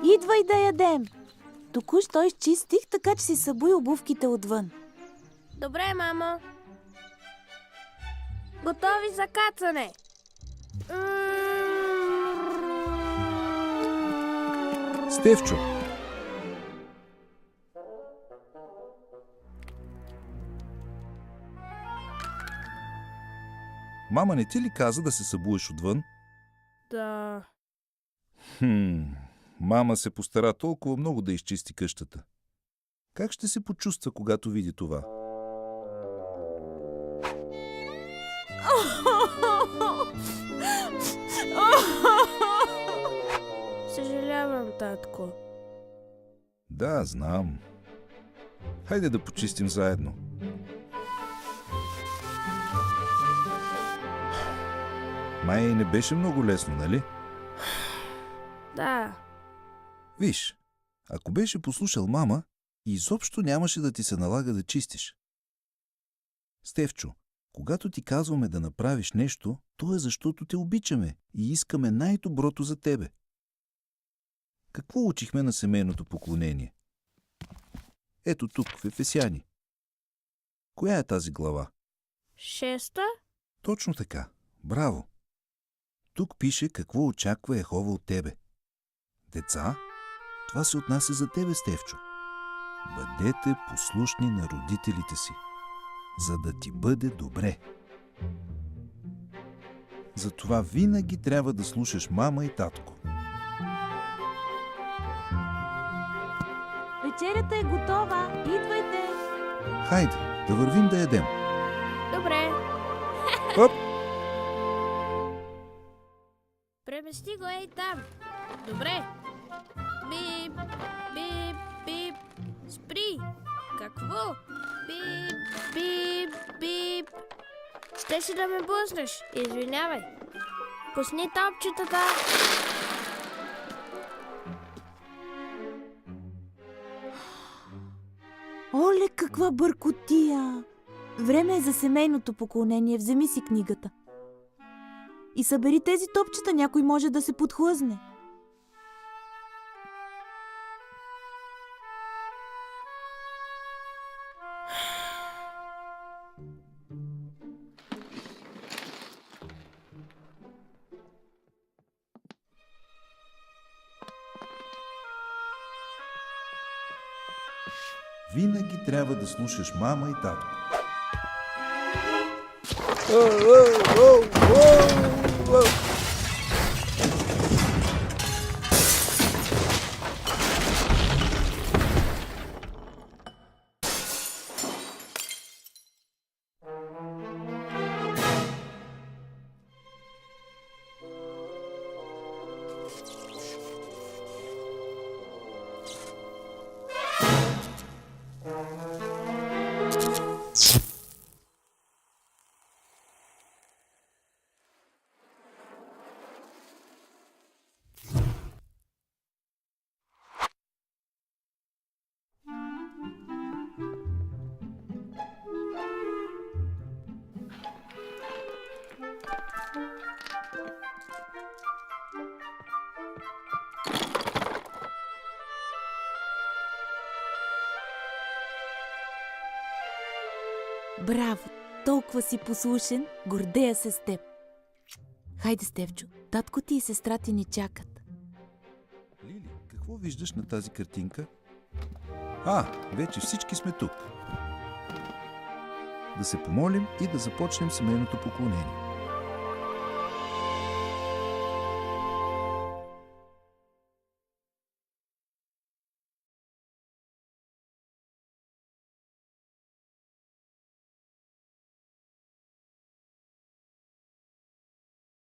Идвай да ядем. Току-що изчистих, така че си събуй обувките отвън. Добре, мамо. Готови за кацане. Стефчо! Мама не ти ли каза да се събуеш отвън? Да. Мама се постара толкова много да изчисти къщата. Как ще се почувства, когато види това? Съжалявам, татко. Да, знам. Хайде да почистим заедно. Май не беше много лесно, нали? Да. Виж, ако беше послушал мама, изобщо нямаше да ти се налага да чистиш. Стефчо, когато ти казваме да направиш нещо, то е защото те обичаме и искаме най-доброто за тебе. Какво учихме на семейното поклонение? Ето тук, в Ефесяни. Коя е тази глава? 6. Точно така. Браво! Тук пише какво очаква Йехова от тебе. Деца, това се отнася за тебе, Стефчо. Бъдете послушни на родителите си, за да ти бъде добре. Затова винаги трябва да слушаш мама и татко. Вечерята е готова. Идвайте. Хайде, да вървим да ядем. Добре. Оп! Премести го ей там. Добре. Бип, бип, бип. Спри. Какво? Бип, бип, бип. Щеше да ме блъснеш. Извинявай. Пусни топчетата. Оле, каква бъркотия! Време е за семейното поклонение. Вземи си книгата. И събери тези топчета, някой може да се подхлъзне. Винаги трябва да слушаш мама и татко. Браво! Толкова си послушен, гордея се с теб. Хайде, Стефчо, татко ти и сестра ти ни чакат. Лили, какво виждаш на тази картинка? Вече всички сме тук. Да се помолим и да започнем семейното поклонение.